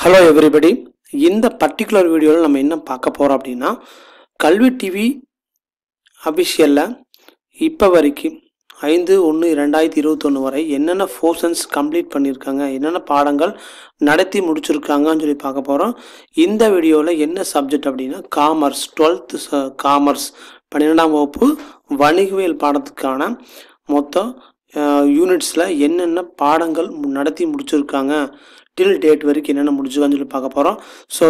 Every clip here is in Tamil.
Hello everybody. இந்த பர்టిక్యులர் வீடியோல நம்ம என்ன பார்க்க போறோம் அப்படினா கல்வி டிவி அபிஷியல்ல இப்ப வரைக்கும் 5/1/2021 வரை என்னென்ன போர்ஷன்ஸ் கம்ப்ளீட் பண்ணிருக்காங்க, என்னென்ன பாடங்கள் நடத்தி முடிச்சிருக்காங்கன்னு சொல்லி பார்க்க போறோம். இந்த வீடியோல என்ன சப்ஜெக்ட் அப்படினா காமர்ஸ் 12th காமர்ஸ் 12ஆம் வகுப்பு வணிகவியல் பாடத்துக்கான மொத்த யூனிட்ஸ்ல என்னென்ன பாடங்கள் நடத்தி முடிச்சிருக்காங்க, till date வரைக்கும் என்னென்ன முடிச்சுக்கான்னு சொல்லி பார்க்க போகிறோம். ஸோ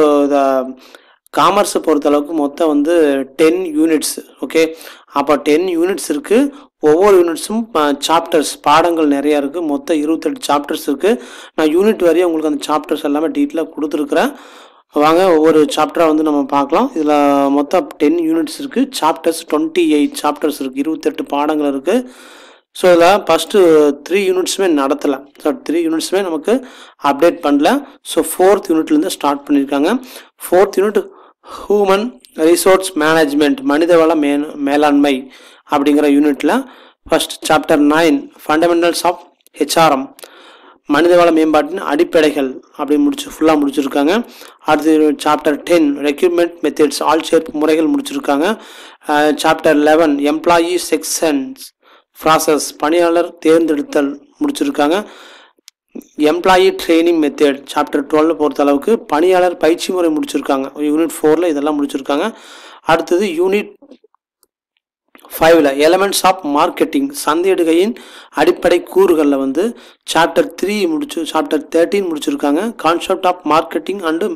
காமர்ஸை பொறுத்தளவுக்கு மொத்தம் வந்து 10 யூனிட்ஸ். ஓகே, அப்போ 10 யூனிட்ஸ் இருக்குது. ஒவ்வொரு யூனிட்ஸும் சாப்டர்ஸ் பாடங்கள் நிறையா இருக்குது. மொத்தம் 28 சாப்டர்ஸ் இருக்குது. நான் யூனிட் வரையும் உங்களுக்கு அந்த சாப்டர்ஸ் எல்லாமே டீட்டெயிலாக கொடுத்துருக்குறேன். வாங்க ஒவ்வொரு சாப்டராக வந்து நம்ம பார்க்கலாம். இதில் மொத்தம் 10 யூனிட்ஸ் இருக்குது. சாப்டர்ஸ் 28 சாப்டர்ஸ் இருக்குது. 28 பாடங்கள் இருக்குது. ஸோ இதில் ஃபஸ்ட்டு 3 யூனிட்ஸுமே நடத்தலை. ஸோ 3 யூனிட்ஸுமே நமக்கு அப்டேட் பண்ணல. ஸோ 4th யூனிட்லேருந்து ஸ்டார்ட் பண்ணியிருக்காங்க. 4th unit human resource management மனிதவள மேலாண்மை அப்படிங்கிற யூனிட்டில் first chapter 9 fundamentals of HRM மனிதவள மேம்பாட்டின் அடிப்படைகள் அப்படி ஃபுல்லாக முடிச்சிருக்காங்க. அடுத்து சாப்டர் 10 ரெக்ரூட்மெண்ட் மெத்தட்ஸ் ஆள்சேர்ப்பு முறைகள் முடிச்சிருக்காங்க. சாப்டர் 11 எம்ப்ளாயி செக்ஷன்ஸ் ப்ராசஸ் பணியாளர் தேர்ந்தெடுத்தல் முடிச்சிருக்காங்க. எம்ப்ளாயி ட்ரைனிங் மெத்தட் சாப்டர் 12 பொறுத்த அளவுக்கு பணியாளர் பயிற்சி முறை முடிச்சிருக்காங்க. யூனிட் 4ல் இதெல்லாம் முடிச்சிருக்காங்க. அடுத்தது யூனிட் 5ல் எலமெண்ட்ஸ் ஆஃப் மார்க்கெட்டிங் சந்தையிடுகையின் அடிப்படை கூறுகளில் வந்து சாப்டர் 3 சாப்டர் 13 முடிச்சிருக்காங்க. Concept of marketing and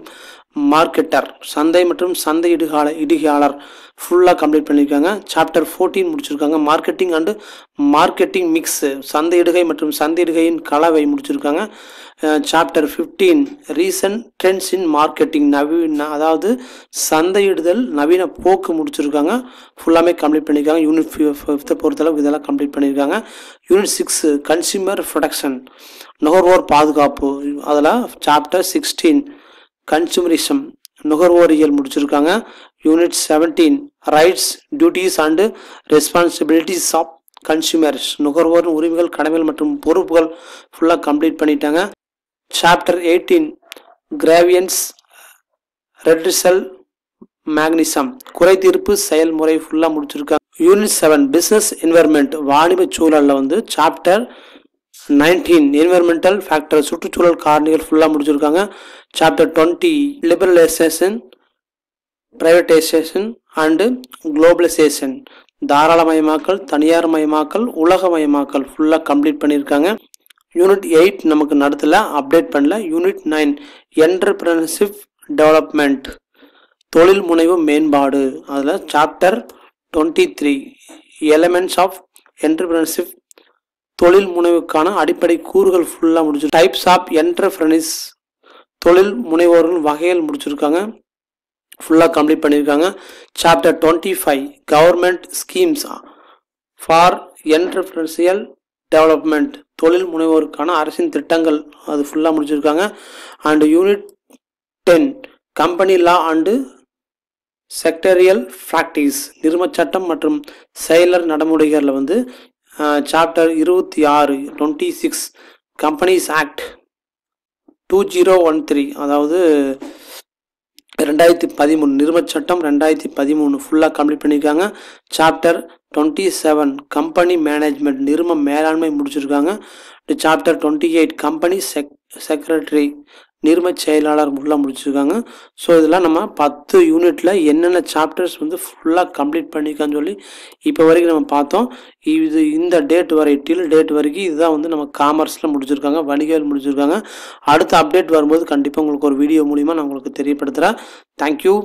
marketer சந்தை மற்றும் சந்தை இடுகையாளர் ஃபுல்லாக கம்ப்ளீட் பண்ணியிருக்காங்க. சாப்டர் 14 முடிச்சிருக்காங்க. மார்க்கெட்டிங் அண்டு மார்க்கெட்டிங் மிக்ஸ் சந்தையிடுகை மற்றும் சந்தையிடுகையின் கலவை முடிச்சிருக்காங்க. சாப்டர் 15 ரீசன்ட் ட்ரெண்ட்ஸ் இன் மார்க்கெட்டிங் அதாவது சந்தையிடுதல் நவீன போக்கு முடிச்சிருக்காங்க. ஃபுல்லாமே கம்ப்ளீட் பண்ணியிருக்காங்க. யூனிட் 5 பொறுத்தளவுக்கு இதெல்லாம் கம்ப்ளீட் பண்ணியிருக்காங்க. யூனிட் 6 கன்சியூமர் ப்ரொடெக்ஷன் நுகர்வோர் பாதுகாப்பு அதில் சாப்டர் 16 கன்சூமரிசம் நுகர்வோரியல் முடிச்சிருக்காங்க. Unit 17 rights duties and responsibilities of consumers நுகர்வோர் உரிமைகள் கடமைகள் மற்றும் பொறுப்புகள் ஃபுல்லாக கம்ப்ளீட் பண்ணிட்டாங்க. சாப்டர் 18 கிராவியன்ஸ் ரெட்ரிசல் மேக்னிசம் குறை தீர்ப்பு செயல்முறை ஃபுல்லாக முடிச்சிருக்காங்க. யூனிட் 7 பிஸ்னஸ் என்வைரன்மெண்ட் வாணிப சூழலில் வந்து சாப்டர் 19 என்விரான்மெண்டல் ஃபேக்டர் சுற்றுச்சூழல் காரணிகள் ஃபுல்லாக முடிச்சிருக்காங்க. Chapter 20 liberalisation privatisation and globalisation தாராளமயமாக்கல் தனியார் மயமாக்கல் உலகமயமாக்கல் ஃபுல்லாக கம்ப்ளீட் பண்ணியிருக்காங்க. யூனிட் 8 நமக்கு நடத்தல அப்டேட் பண்ணல. யூனிட் 9 என்டர்பிரினர்ஷிப் டெவலப்மெண்ட் தொழில் முனைவு மேம்பாடு அதில் சாப்டர் 23 எலமெண்ட்ஸ் ஆஃப் என்டர்பிரினர்ஷிப் தொழில் முனைவுக்கான அடிப்படை கூறுகள் ஃபுல்லாக முடிச்சு. டைப்ஸ் ஆஃப் என்டர்பிரனிஸ் தொழில் முனைவோர்கள் வகைகள் முடிச்சிருக்காங்க. ஃபுல்லாக கம்ப்ளீட் பண்ணியிருக்காங்க. Chapter 25 government schemes for entrepreneurial development தொழில் முனைவோருக்கான அரசின் திட்டங்கள் அது ஃபுல்லாக முடிச்சிருக்காங்க. And unit 10 company law and secretarial practice நிறுவன சட்டம் மற்றும் செயலர் நடைமுறைகளில் வந்து சாப்டர் 26 கம்பெனிஸ் ஆக்ட் 2013 அதாவது 2013 நிறுவன சட்டம் 2013 ஃபுல்லாக கம்ப்ளீட் பண்ணியிருக்காங்க. சாப்டர் 27 கம்பெனி மேனேஜ்மெண்ட் நிறுவன மேலாண்மை முடிச்சிருக்காங்க. சாப்டர் 28 கம்பெனி செக்ரட்டரி நிறுவன செயலாளர் ஃபுல்லாக முடிச்சிருக்காங்க. ஸோ இதெல்லாம் நம்ம 10 யூனிட்டில் என்னென்ன சாப்டர்ஸ் வந்து ஃபுல்லாக கம்ப்ளீட் பண்ணியிருக்கான்னு சொல்லி இப்போ வரைக்கும் நம்ம பார்த்தோம். இது இந்த டேட் வரை டில் டேட் வரைக்கும் இதுதான் வந்து நம்ம காமர்ஸில் முடிச்சிருக்காங்க, வணிகவியல் முடிச்சிருக்காங்க. அடுத்த அப்டேட் வரும்போது கண்டிப்பாக உங்களுக்கு ஒரு வீடியோ மூலிமா நான் உங்களுக்கு தெரியப்படுத்துகிறேன். தேங்க்யூ.